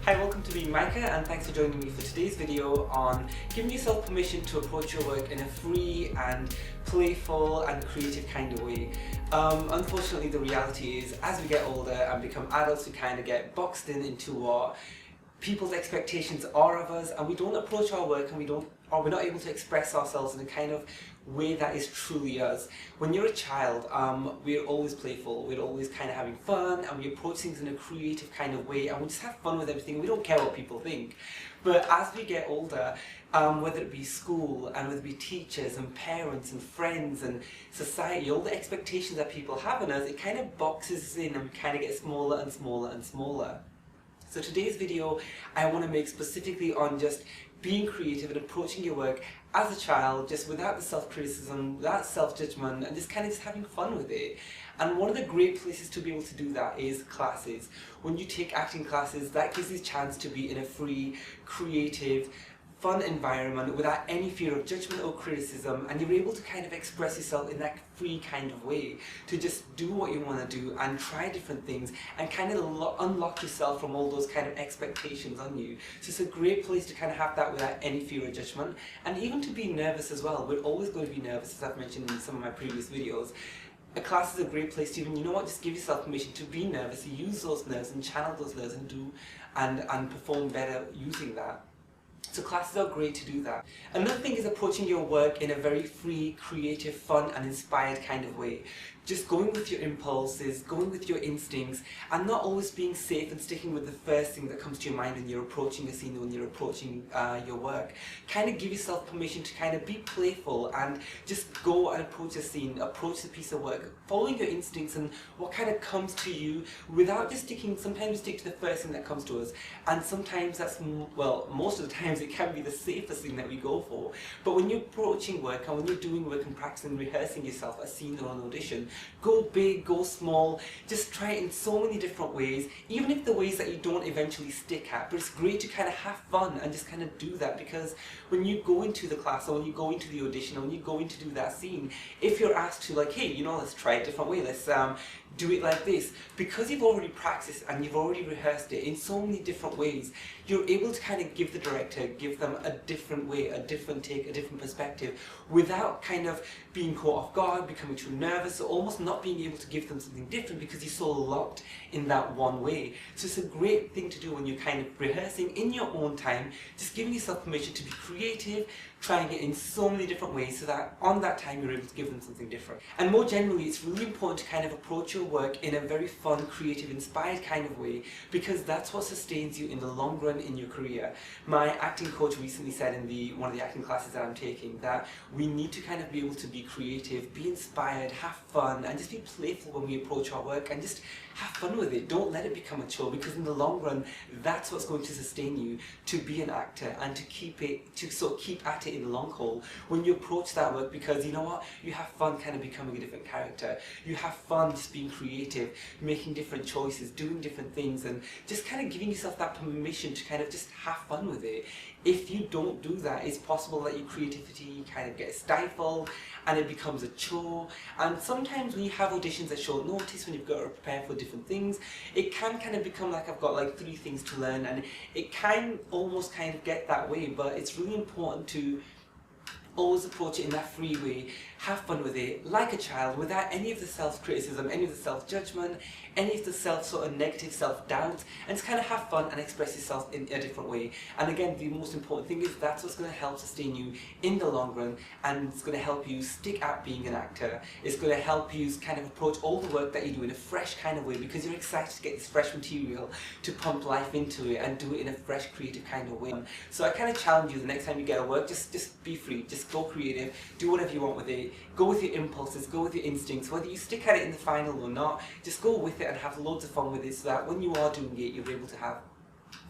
Hi, welcome to me, Micah, and thanks for joining me for today's video on giving yourself permission to approach your work in a free and playful and creative kind of way. Unfortunately, the reality is, as we get older and become adults, we kind of get boxed into what people's expectations are of us, and we don't approach our work and we're not able to express ourselves in a kind of way that is truly us. When you're a child, we're always playful, we're always kind of having fun, and we approach things in a creative kind of way, and we just have fun with everything. We don't care what people think. But as we get older, whether it be school, and whether it be teachers and parents and friends and society, all the expectations that people have on us, it kind of boxes us in, and we kind of get smaller and smaller and smaller. So today's video I want to make specifically on just being creative and approaching your work as a child, just without the self-criticism, without self-judgment, and just kind of just having fun with it. And one of the great places to be able to do that is classes. When you take acting classes, that gives you a chance to be in a free, creative, fun environment without any fear of judgment or criticism, and you're able to kind of express yourself in that free kind of way, to just do what you want to do and try different things and kind of unlock yourself from all those kind of expectations on you. So it's a great place to kind of have that without any fear of judgment, and even to be nervous as well. We're always going to be nervous, as I've mentioned in some of my previous videos. A class is a great place to even, just give yourself permission to be nervous, use those nerves and channel those nerves and do and perform better using that. So classes are great to do that. Another thing is approaching your work in a very free, creative, fun and inspired kind of way. Just going with your impulses, going with your instincts, and not always being safe and sticking with the first thing that comes to your mind when you're approaching a scene, when you're approaching your work. Kind of give yourself permission to kind of be playful and just go and approach a scene, approach the piece of work, following your instincts and what kind of comes to you without just sticking. Sometimes we stick to the first thing that comes to us, and sometimes that's, well, most of the times it can be the safest thing that we go for. But when you're approaching work and when you're doing work and practicing, rehearsing yourself, a scene or an audition, go big, go small, just try it in so many different ways, even if the ways that you don't eventually stick at. But it's great to kind of have fun and just kind of do that, because when you go into the class or when you go into the audition or when you go in to do that scene, if you're asked to, like, hey, let's try it a different way, let's do it like this, because you've already practiced and you've already rehearsed it in so many different ways, you're able to kind of give the director, give them a different way, a different take, a different perspective, without kind of being caught off guard, becoming too nervous, or almost not being able to give them something different because you're so locked in that one way. So it's a great thing to do when you're kind of rehearsing in your own time, just giving yourself permission to be creative, trying it in so many different ways, so that on that time you're able to give them something different. And more generally, it's really important to kind of approach your work in a very fun, creative, inspired kind of way, because that's what sustains you in the long run in your career. My acting coach recently said in one of the acting classes that I'm taking that we need to kind of be able to be creative, be inspired, have fun, and just be playful when we approach our work, and just have fun with it. Don't let it become a chore, because in the long run, that's what's going to sustain you to be an actor and to keep at it in the long haul when you approach that work, because you have fun kind of becoming a different character. You have fun just being creative, making different choices, doing different things, and just kind of giving yourself that permission to kind of just have fun with it. If you don't do that, it's possible that your creativity kind of gets stifled and it becomes a chore. And sometimes when you have auditions at short notice, when you've got to prepare for different things, it can kind of become like, I've got like 3 things to learn, and it can almost kind of get that way. But it's really important to always approach it in that free way, have fun with it, like a child, without any of the self-criticism, any of the self-judgment, any of the negative self-doubt, and just kind of have fun and express yourself in a different way. And again, the most important thing is that's what's going to help sustain you in the long run, and it's going to help you stick at being an actor. It's going to help you kind of approach all the work that you do in a fresh kind of way, because you're excited to get this fresh material to pump life into it and do it in a fresh, creative kind of way. So I kind of challenge you, the next time you get a work, just be free, just go creative, do whatever you want with it, go with your impulses, go with your instincts, whether you stick at it in the final or not, just go with it and have loads of fun with it, so that when you are doing it, you're able to have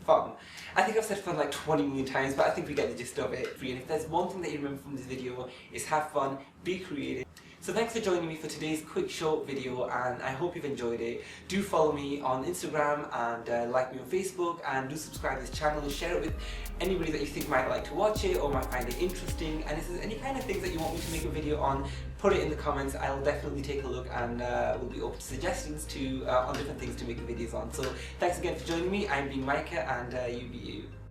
fun. I think I've said fun like 20 million times, but I think we get the gist of it. And if there's one thing that you remember from this video, is have fun, be creative. So thanks for joining me for today's quick short video, and I hope you've enjoyed it. Do follow me on Instagram and like me on Facebook, and do subscribe to this channel and share it with anybody that you think might like to watch it or might find it interesting. And if there's any kind of things that you want me to make a video on, put it in the comments. I'll definitely take a look, and we'll be open to suggestions on different things to make the videos on. So thanks again for joining me. I'm being Micah, and you be you.